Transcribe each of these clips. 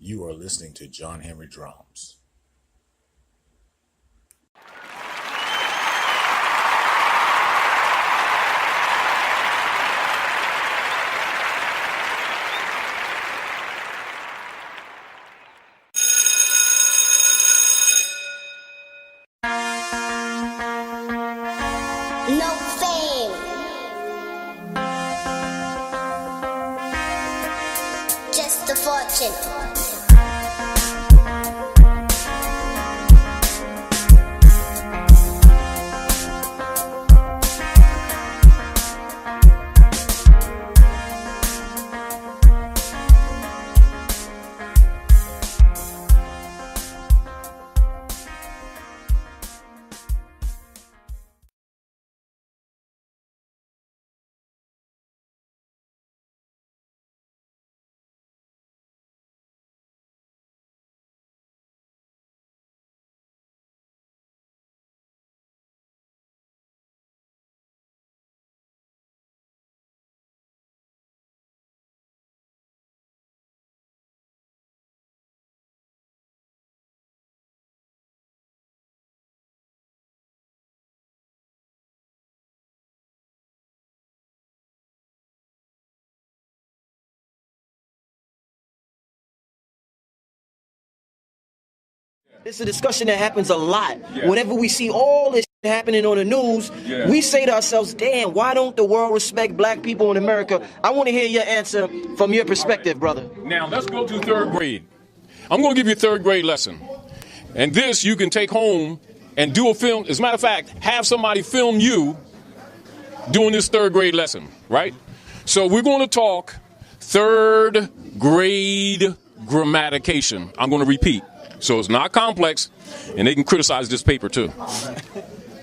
You are listening to John Henry Drums. No fame, just a fortune. It's a discussion that happens a lot. Yeah. Whenever we see all this happening on the news, we say to ourselves, damn, why don't the world respect black people in America? I want to hear your answer from your perspective, brother. Now, let's go to third grade. I'm going to give you a third grade lesson. And this you can take home and do a film. As a matter of fact, have somebody film you doing this third grade lesson, right? So we're going to talk third grade grammatication. I'm going to repeat. So it's not complex, and they can criticize this paper too.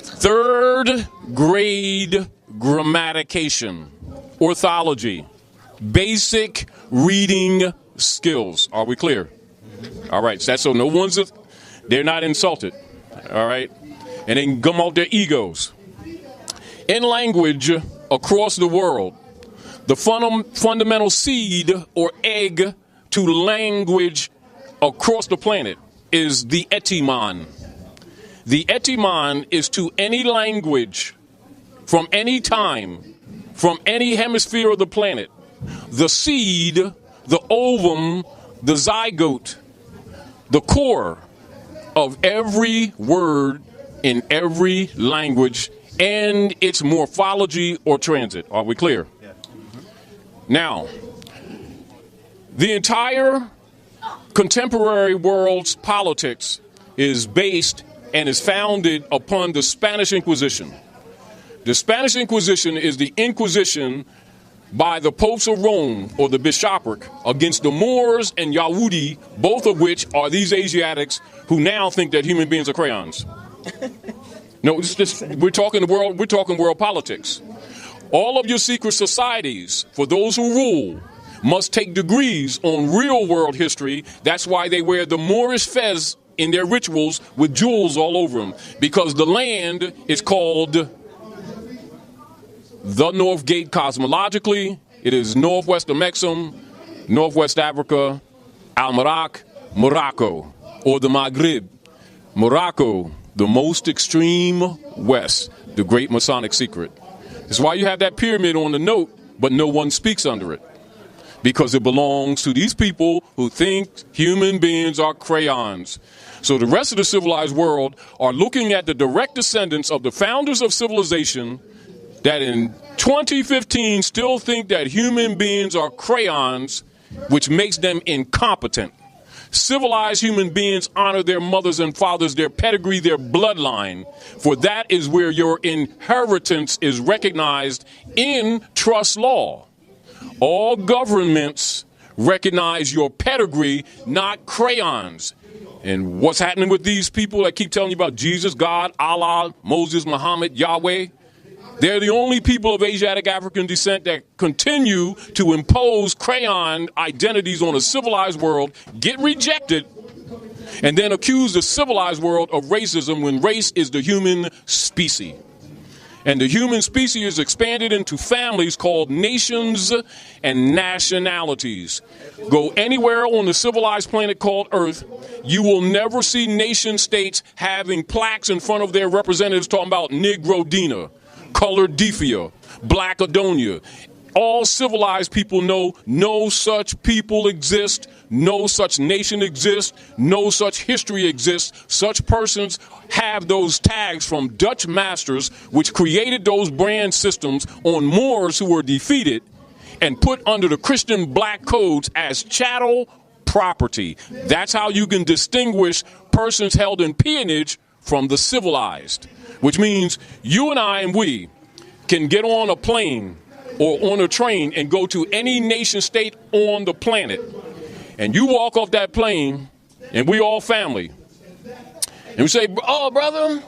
Third grade grammatication, orthology, basic reading skills. Are we clear? All right, so no one's, they're not insulted, all right? And they can gum out their egos. In language across the world, the fundamental seed or egg to language across the planet is the etymon. The etymon is to any language from any time, from any hemisphere of the planet, the seed, the ovum, the zygote, the core of every word in every language and its morphology or transit. Are we clear? Yeah. Now, the entire contemporary world's politics is based and is founded upon the Spanish Inquisition. The Spanish Inquisition is the inquisition by the popes of Rome, or the bishopric, against the Moors and Yahudi, both of which are these Asiatics who now think that human beings are crayons. No, we're talking world politics. All of your secret societies, for those who rule, must take degrees on real world history. That's why they wear the Moorish fez in their rituals with jewels all over them, because the land is called the North Gate cosmologically. It is northwest of Mexum, northwest Africa, Al-Marak, Morocco, or the Maghrib. Morocco, the most extreme west, the great Masonic secret. That's why you have that pyramid on the note, but no one speaks under it. Because it belongs to these people who think human beings are crayons. So the rest of the civilized world are looking at the direct descendants of the founders of civilization that in 2015 still think that human beings are crayons, which makes them incompetent. Civilized human beings honor their mothers and fathers, their pedigree, their bloodline, for that is where your inheritance is recognized in trust law. All governments recognize your pedigree, not crayons. And what's happening with these people that keep telling you about Jesus, God, Allah, Moses, Muhammad, Yahweh? They're the only people of Asiatic African descent that continue to impose crayon identities on a civilized world, get rejected, and then accuse the civilized world of racism when race is the human species. And the human species is expanded into families called nations and nationalities. Go anywhere on the civilized planet called Earth, you will never see nation states having plaques in front of their representatives talking about Negro Dina, Colored Defia, Black Adonia. All civilized people know no such people exist, no such nation exists, no such history exists. Such persons have those tags from Dutch masters, which created those brand systems on Moors who were defeated and put under the Christian black codes as chattel property. That's how you can distinguish persons held in peonage from the civilized, which means you and I and we can get on a plane or on a train and go to any nation state on the planet. And you walk off that plane, and we all family. And we say, oh, brother,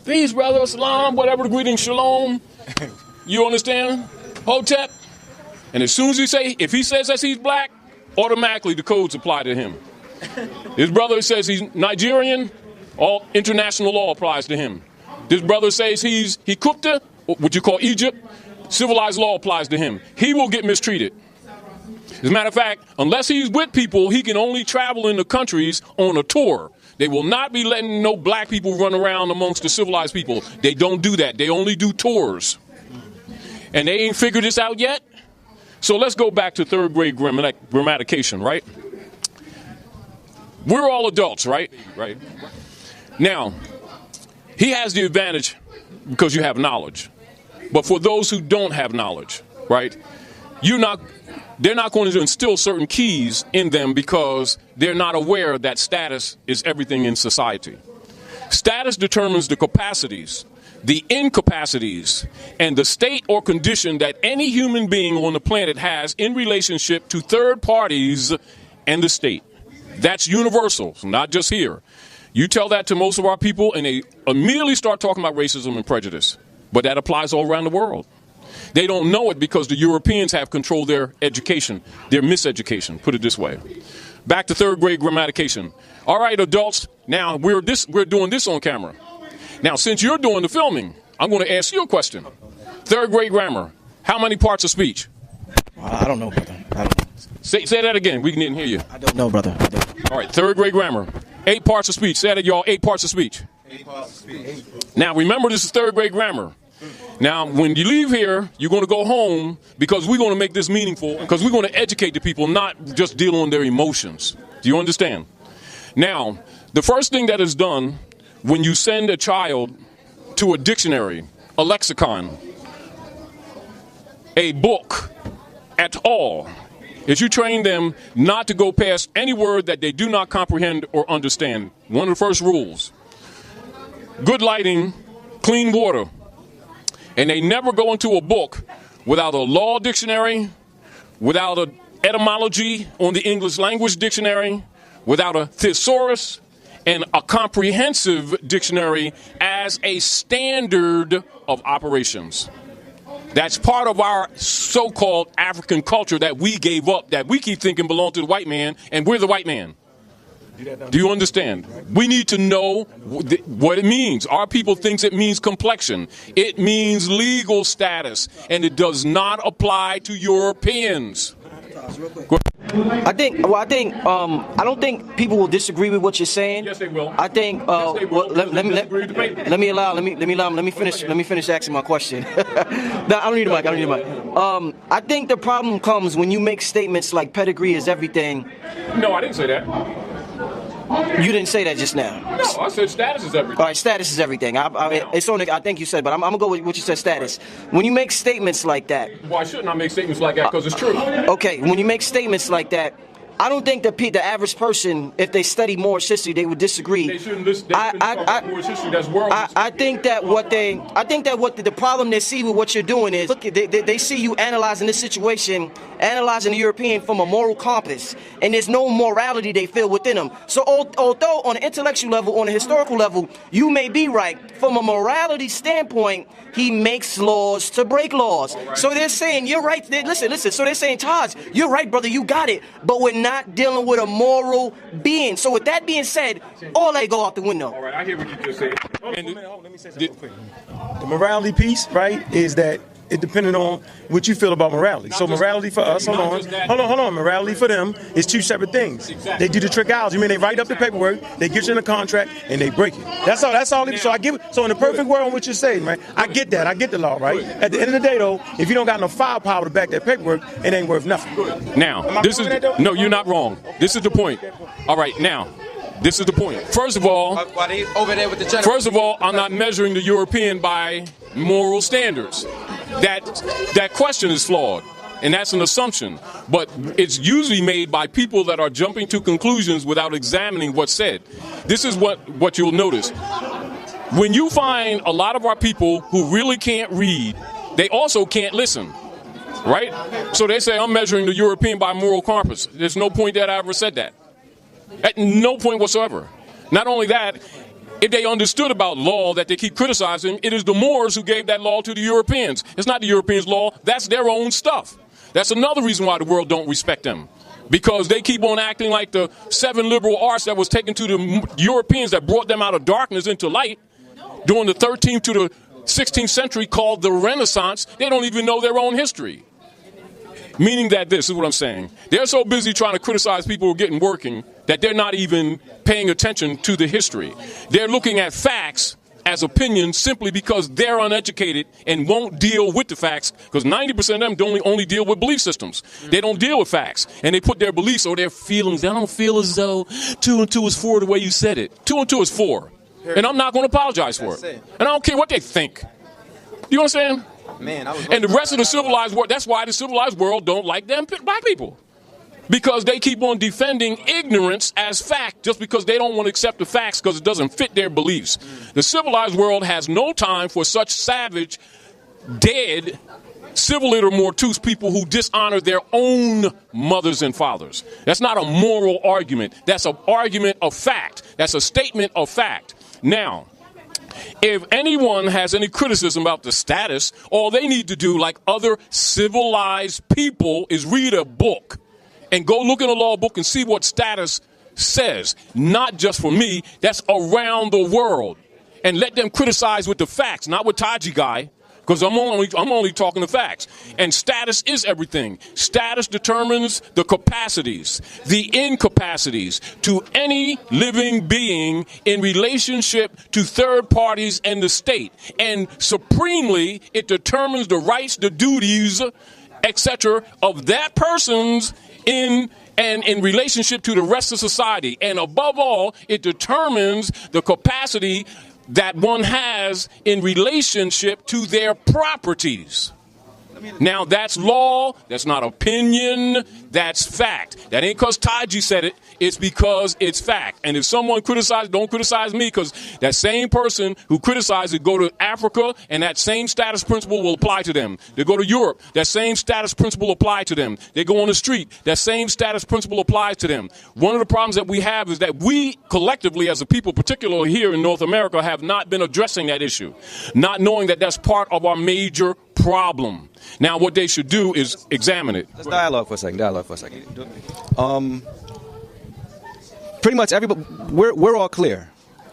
peace, brother, salam, whatever the greeting, shalom. You understand? Hotep. And as soon as if he says that he's black, automatically the codes apply to him. His brother says he's Nigerian, all international law applies to him. This brother says he Kupta, what you call Egypt, civilized law applies to him. He will get mistreated. As a matter of fact, unless he's with people, he can only travel in the countries on a tour. They will not be letting no black people run around amongst the civilized people. They don't do that. They only do tours. And they ain't figured this out yet. So let's go back to third grade grammatication, right? We're all adults, right? Right. Now, he has the advantage because you have knowledge. But for those who don't have knowledge, right, they're not going to instill certain keys in them because they're not aware that status is everything in society. Status determines the capacities, the incapacities, and the state or condition that any human being on the planet has in relationship to third parties and the state. That's universal, not just here. You tell that to most of our people, and they immediately start talking about racism and prejudice. But that applies all around the world. They don't know it because the Europeans have controlled their education, their miseducation, put it this way. Back to third grade grammatication. All right, adults, now we're doing this on camera. Now, since you're doing the filming, I'm going to ask you a question. Third grade grammar, how many parts of speech? I don't know, brother. I don't know. Say that again. We didn't hear you. I don't know, brother. I don't. All right, third grade grammar. 8 parts of speech. Say that, y'all. 8 parts of speech. 8 parts of speech. Now, remember, this is third grade grammar. Now, when you leave here, you're going to go home because we're going to make this meaningful, because we're going to educate the people, not just deal on their emotions. Do you understand? Now, the first thing that is done when you send a child to a dictionary, a lexicon, a book at all, is you train them not to go past any word that they do not comprehend or understand. One of the first rules. Good lighting, clean water. And they never go into a book without a law dictionary, without an etymology on the English language dictionary, without a thesaurus, and a comprehensive dictionary as a standard of operations. That's part of our so-called African culture that we gave up, that we keep thinking belong to the white man, and we're the white man. Do you understand? We need to know what it means. Our people thinks it means complexion. It means legal status, and it does not apply to Europeans. I don't think people will disagree with what you're saying. Yes, they will. I think. Yes, they will. Let me finish asking my question. No, I don't need a mic. I think the problem comes when you make statements like pedigree is everything. No, I didn't say that. You didn't say that just now. No, I said status is everything. All right, status is everything. It's on. I think you said, but I'm gonna go with what you said. Status. When you make statements like that. Why shouldn't I make statements like that? Because it's true. Okay, when you make statements like that, I don't think the average person, if they study Moorish history, they would disagree. They shouldn't listen. Talk about Moorish history. That's world history. I think that the problem they see with what you're doing is, look, they see you analyzing this situation, analyzing the European from a moral compass, and there's no morality they feel within them. So although on an intellectual level, on a historical level, you may be right, from a morality standpoint, he makes laws to break laws. Right. So they're saying, you're right. Listen. So they're saying, Taj, you're right, brother, you got it. But we're not dealing with a moral being. So with that being said, all that go out the window. All right, I hear what you just said. Let me say something real quick. The morality piece, right, is that it depending on what you feel about morality. So morality for us, hold on. Morality for them is two separate things. Exactly. They do the trickology. I mean, they write up the paperwork, they get you in a contract, and they break it. That's all. So I give it. So in the perfect world, what you're saying, right? I get that. I get the law, right? At the end of the day, though, if you don't got no firepower to back that paperwork, it ain't worth nothing. Now, no, you're not wrong. This is the point. All right, now. This is the point. First of all, I'm not measuring the European by moral standards. That question is flawed, and that's an assumption. But it's usually made by people that are jumping to conclusions without examining what's said. This is what you'll notice. When you find a lot of our people who really can't read, they also can't listen. Right? So they say, I'm measuring the European by moral compass. There's no point that I ever said that. At no point whatsoever. Not only that, if they understood about law that they keep criticizing, it is the Moors who gave that law to the Europeans. It's not the Europeans' law. That's their own stuff. That's another reason why the world don't respect them. Because they keep on acting like the 7 liberal arts that was taken to the Europeans that brought them out of darkness into light during the 13th to the 16th century called the Renaissance. They don't even know their own history. Meaning that this is what I'm saying. They're so busy trying to criticize people who are getting working that they're not even paying attention to the history. They're looking at facts as opinions simply because they're uneducated and won't deal with the facts, because 90% of them don't only deal with belief systems. They don't deal with facts, and they put their beliefs or their feelings. I don't feel as though 2 and 2 is 4 the way you said it. 2 and 2 is 4, and I'm not going to apologize for it. And I don't care what they think. You understand? Man, and the rest of the civilized world, that's why the civilized world don't like them black people. Because they keep on defending ignorance as fact just because they don't want to accept the facts because it doesn't fit their beliefs. The civilized world has no time for such savage, dead, civiliter mortuus people who dishonor their own mothers and fathers. That's not a moral argument. That's an argument of fact. That's a statement of fact. Now, if anyone has any criticism about the status, all they need to do, like other civilized people, is read a book and go look in a law book and see what status says. Not just for me, that's around the world. And let them criticize with the facts, not with Taji guy, because I'm only talking the facts. And status is everything. Status determines the capacities, the incapacities to any living being in relationship to third parties and the state. And supremely, it determines the rights, the duties, etc. of that person's in relationship to the rest of society. And above all, it determines the capacity that one has in relationship to their properties. Now, that's law, that's not opinion, that's fact. That ain't because Taji said it, it's because it's fact. And if someone criticizes, don't criticize me, because that same person who criticizes go to Africa, and that same status principle will apply to them. They go to Europe, that same status principle apply to them. They go on the street, that same status principle applies to them. One of the problems that we have is that we collectively as a people, particularly here in North America, have not been addressing that issue, not knowing that that's part of our major problem. Now, what they should do is examine it. Let's dialogue for a second. Pretty much everybody, we're all clear.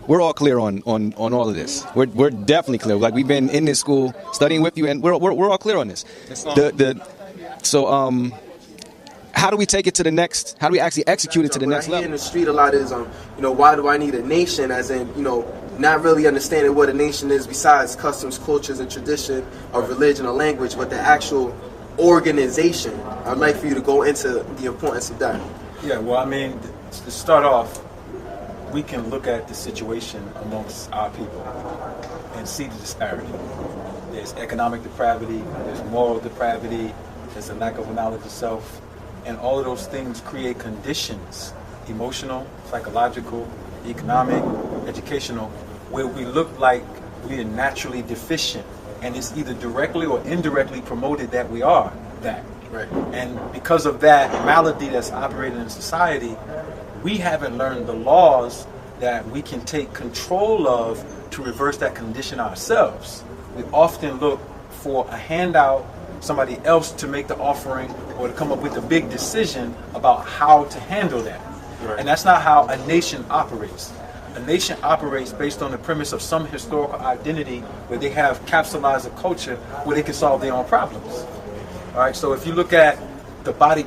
We're all clear on all of this. We're definitely clear. Like, we've been in this school studying with you, and we're all clear on this. How do we take it to the next? How do we actually execute it to the next level? In the street, a lot is why do I need a nation? As in, not really understanding what a nation is besides customs, cultures, and tradition of religion or language, but the actual organization. I'd like for you to go into the importance of that. Yeah, well, I mean, to start off, we can look at the situation amongst our people and see the disparity. There's economic depravity, there's moral depravity, there's a lack of knowledge of self, and all of those things create conditions, emotional, psychological, economic, educational, where we look like we are naturally deficient, and it's either directly or indirectly promoted that we are that. Right. And because of that malady that's operating in society, we haven't learned the laws that we can take control of to reverse that condition ourselves. We often look for a handout somebody else to make the offering or to come up with a big decision about how to handle that. Right. And that's not how a nation operates. A nation operates based on the premise of some historical identity where they have capsulized a culture where they can solve their own problems. All right, so if you look at the body